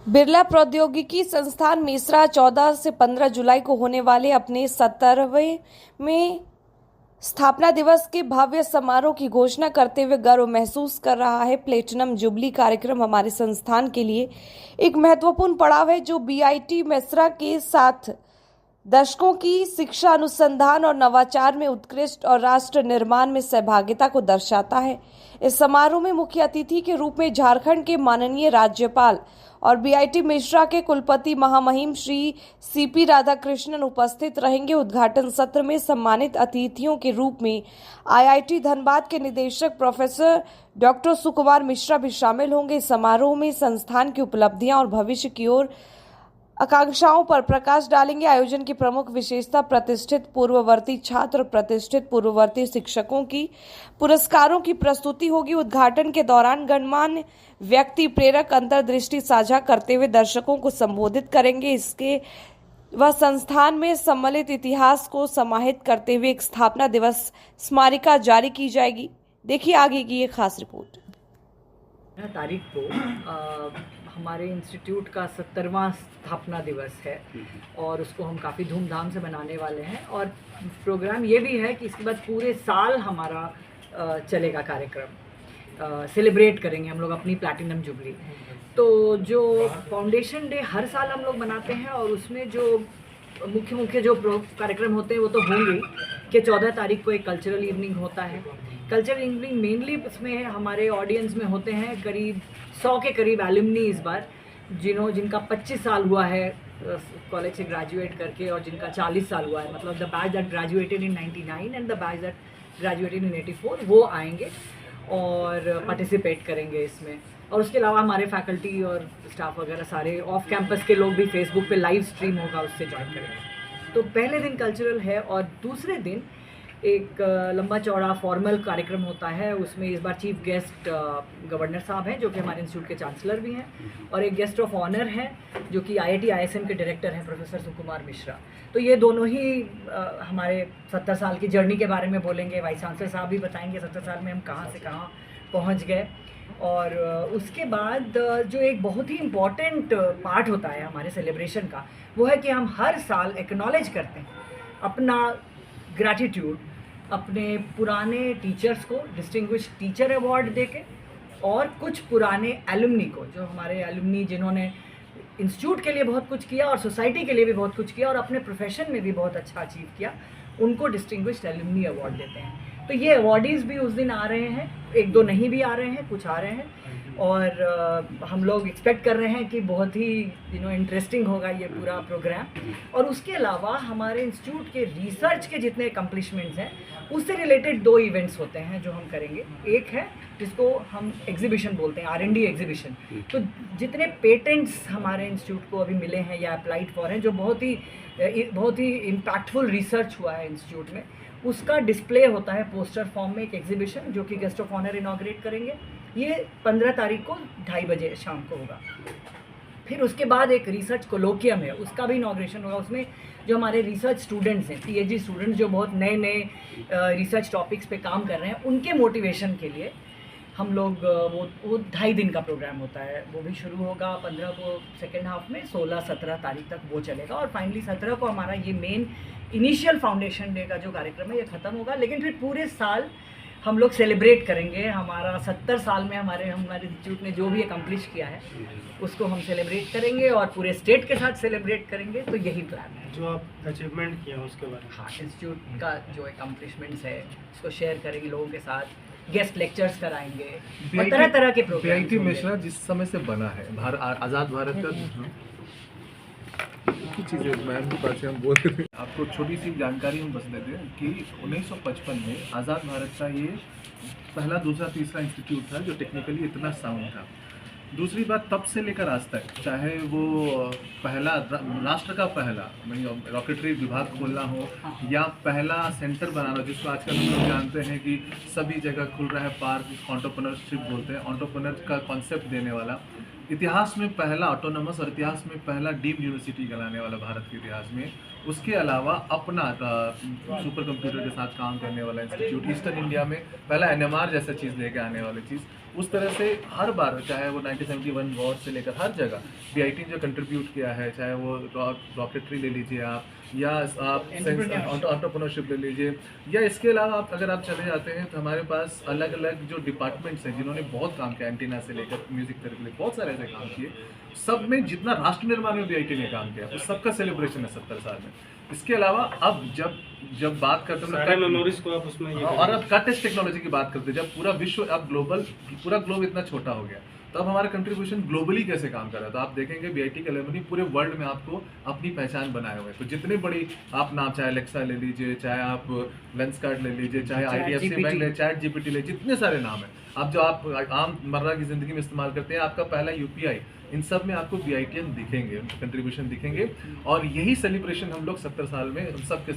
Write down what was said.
बिरला प्रौद्योगिकी संस्थान मेसरा 14 से 15 जुलाई को होने वाले अपने 70वें में स्थापना दिवस के भव्य समारोह की घोषणा करते हुए गर्व महसूस कर रहा है। प्लेटिनम जुबली कार्यक्रम हमारे संस्थान के लिए एक महत्वपूर्ण पड़ाव है जो बीआईटी मेसरा के साथ दशकों की शिक्षा, अनुसंधान और नवाचार में उत्कृष्ट और राष्ट्र निर्माण में सहभागिता को दर्शाता है। इस समारोह में मुख्य अतिथि के रूप में झारखंड के माननीय राज्यपाल और बीआईटी मेसरा के कुलपति महामहिम श्री सीपी राधाकृष्णन उपस्थित रहेंगे। उद्घाटन सत्र में सम्मानित अतिथियों के रूप में आईआईटी धनबाद के निदेशक प्रोफेसर डॉक्टर सुकुमार मिश्रा भी शामिल होंगे। समारोह में संस्थान की उपलब्धियां और भविष्य की ओर आकांक्षाओं पर प्रकाश डालेंगे। आयोजन की प्रमुख विशेषता प्रतिष्ठित पूर्ववर्ती छात्र और प्रतिष्ठित पूर्ववर्ती शिक्षकों की पुरस्कारों की प्रस्तुति होगी। उद्घाटन के दौरान गणमान्य व्यक्ति प्रेरक अंतर्दृष्टि साझा करते हुए दर्शकों को संबोधित करेंगे। इसके वह संस्थान में सम्मिलित इतिहास को समाहित करते हुए एक स्थापना दिवस स्मारिका जारी की जाएगी। देखिए आगे की ये खास रिपोर्ट। तारीख को हमारे इंस्टीट्यूट का 70वां स्थापना दिवस है और उसको हम काफ़ी धूमधाम से मनाने वाले हैं। और प्रोग्राम ये भी है कि इसके बाद पूरे साल हमारा चलेगा कार्यक्रम, सेलिब्रेट करेंगे हम लोग अपनी प्लैटिनम जुबली। तो जो फाउंडेशन डे हर साल हम लोग मनाते हैं और उसमें जो मुख्य जो कार्यक्रम होते हैं वो तो होंगे कि 14 तारीख को एक कल्चरल इवनिंग होता है। कल्चरल इवनिंग मेनली इसमें हमारे ऑडियंस में होते हैं करीब 100 के करीब एलुमनी इस बार, जिनका 25 साल हुआ है कॉलेज से ग्रेजुएट करके और जिनका 40 साल हुआ है, मतलब the batch that graduated in 99 and the batch that graduated in 84, वो आएंगे और पार्टिसिपेट करेंगे इसमें। और उसके अलावा हमारे फैकल्टी और स्टाफ वगैरह सारे ऑफ कैंपस के लोग भी फेसबुक पे लाइव स्ट्रीम होगा, उससे ज्वाइन करेंगे। तो पहले दिन कल्चरल है और दूसरे दिन एक लंबा चौड़ा फॉर्मल कार्यक्रम होता है। उसमें इस बार चीफ गेस्ट गवर्नर साहब हैं जो कि हमारे इंस्टीट्यूट के चांसलर भी हैं, और एक गेस्ट ऑफ ऑनर हैं जो कि आईआईटी आईएसएम के डायरेक्टर हैं प्रोफेसर सुकुमार मिश्रा। तो ये दोनों ही हमारे 70 साल की जर्नी के बारे में बोलेंगे। वाइस चांसलर साहब भी बताएंगे 70 साल में हम कहाँ से कहाँ पहुँच गए। और उसके बाद जो एक बहुत ही इम्पॉर्टेंट पार्ट होता है हमारे सेलिब्रेशन का, वो है कि हम हर साल एक्नॉलेज करते हैं अपना ग्रैटिट्यूड अपने पुराने टीचर्स को डिस्टिंग्विश टीचर अवार्ड देके, और कुछ पुराने एलुमनी को, जो हमारे एलुमनी जिन्होंने इंस्टीट्यूट के लिए बहुत कुछ किया और सोसाइटी के लिए भी बहुत कुछ किया और अपने प्रोफेशन में भी बहुत अच्छा अचीव किया, उनको डिस्टिंग्विश्ड एलुमनी अवार्ड देते हैं। तो ये अवार्डीज़ भी उस दिन आ रहे हैं, एक दो नहीं भी आ रहे हैं, कुछ आ रहे हैं। और हम लोग एक्सपेक्ट कर रहे हैं कि बहुत ही इंटरेस्टिंग होगा ये पूरा प्रोग्राम। और उसके अलावा हमारे इंस्टीट्यूट के रिसर्च के जितने अकम्पलिशमेंट्स हैं उससे रिलेटेड 2 इवेंट्स होते हैं जो हम करेंगे। एक है जिसको हम एग्जीबिशन बोलते हैं, R&D एग्जीबिशन। तो जितने पेटेंट्स हमारे इंस्टीट्यूट को अभी मिले हैं या अप्लाइड फॉर हैं, जो बहुत ही इम्पैक्टफुल रिसर्च हुआ है इंस्टीट्यूट में, उसका डिस्प्ले होता है पोस्टर फॉर्म में, एक एग्जीबिशन जो कि गेस्ट ऑफ ऑनर इनॉग्रेट करेंगे। ये 15 तारीख को 2:30 बजे शाम को होगा। फिर उसके बाद एक रिसर्च कोलोकियम है, उसका भी इनॉग्रेशन होगा। उसमें जो हमारे रिसर्च स्टूडेंट्स हैं, पीएचडी स्टूडेंट्स जो बहुत नए नए रिसर्च टॉपिक्स पे काम कर रहे हैं, उनके मोटिवेशन के लिए हम लोग वो 2.5 दिन का प्रोग्राम होता है। वो भी शुरू होगा 15 को सेकेंड हाफ में, 16-17 तारीख तक वो चलेगा। और फाइनली 17 को हमारा ये मेन इनिशियल फाउंडेशन डे का जो कार्यक्रम है ये ख़त्म होगा। लेकिन फिर पूरे साल हम लोग सेलिब्रेट करेंगे हमारा 70 साल में हमारे इंस्टीट्यूट ने जो भी अकम्प्लिश किया है उसको हम सेलिब्रेट करेंगे और पूरे स्टेट के साथ सेलिब्रेट करेंगे। तो यही प्लान है। जो आप अचीवमेंट किया उसके बारे में, हाँ, इंस्टीट्यूट का जो अकम्प्लिशमेंट्स है उसको शेयर करेंगे लोगों के साथ, गेस्ट लेक्चर्स कराएंगे और तरह तरह के प्रोग्राम। बीआईटी मेसरा जिस समय से बना है, आज़ाद भारत का कुछ चीज़ें मैम की बात से हम बोल रहे थे, आपको छोटी सी जानकारी हम बता देते हैं कि 1955 में आज़ाद भारत का ये पहला, दूसरा, तीसरा इंस्टीट्यूट था जो टेक्निकली इतना साउंड था। दूसरी बात, तब से लेकर आज तक, चाहे वो पहला राष्ट्र का पहला रॉकेटरी विभाग खोलना हो या पहला सेंटर बनाना, जिसको आजकल हम लोग जानते हैं कि सभी जगह खुल रहा है पार्क, एंटरप्रेन्योरशिप बोलते हैं, एंटरप्रेन्योर का कॉन्सेप्ट देने वाला, इतिहास में पहला ऑटोनमस और इतिहास में पहला डीम्ड यूनिवर्सिटी कहलाने वाला भारत के इतिहास में, उसके अलावा अपना सुपर कंप्यूटर के साथ काम करने वाला इंस्टीट्यूट, ईस्टर्न इंडिया में पहला NMR जैसा चीज़ लेके आने वाली चीज़, उस तरह से हर बार, चाहे वो 1971 वॉर से लेकर हर जगह BIT ने जो कंट्रीब्यूट किया है, चाहे वो रॉकेटरी ले लीजिए आप, या आप एंटरप्रेन्योरशिप ले लीजिए, या इसके अलावा आप अगर आप चले जाते हैं तो हमारे पास अलग अलग जो डिपार्टमेंट्स हैं जिन्होंने बहुत काम किया, एंटीना से लेकर म्यूजिक थेरेपी ले, बहुत सारे ऐसे काम किए, सब में जितना राष्ट्र निर्माण में BIT ने काम किया उस सबका सेलिब्रेशन है 70 साल में। इसके अलावा अब जब बात करते सारे मेमोरीज को आप उसमें और अब कट टेक्नोलॉजी की बात करते हैं, जब पूरा विश्व अब पूरा ग्लोब इतना छोटा हो गया, तो अब हमारा कंट्रीब्यूशन ग्लोबली कैसे काम कर रहा है, तो आप देखेंगे BIT के एलुमनी पूरे वर्ल्ड में आपको अपनी पहचान बनाए हुए हैं। तो जितनी बड़ी आप नाम, चाहे एलेक्सा ले लीजिए, चाहे आप लेंसकार्ट ले लीजिए, चाहे IDFC बैंक ले, ChatGPT ले, जितने सारे नाम हैं, अब जो आप आम मर्रा की ज़िंदगी में इस्तेमाल करते हैं, आपका पहला UPI, इन सब में आपको BITian दिखेंगे, उनके कंट्रीब्यूशन दिखेंगे, और यही सेलिब्रेशन हम लोग 70 साल में हम सब के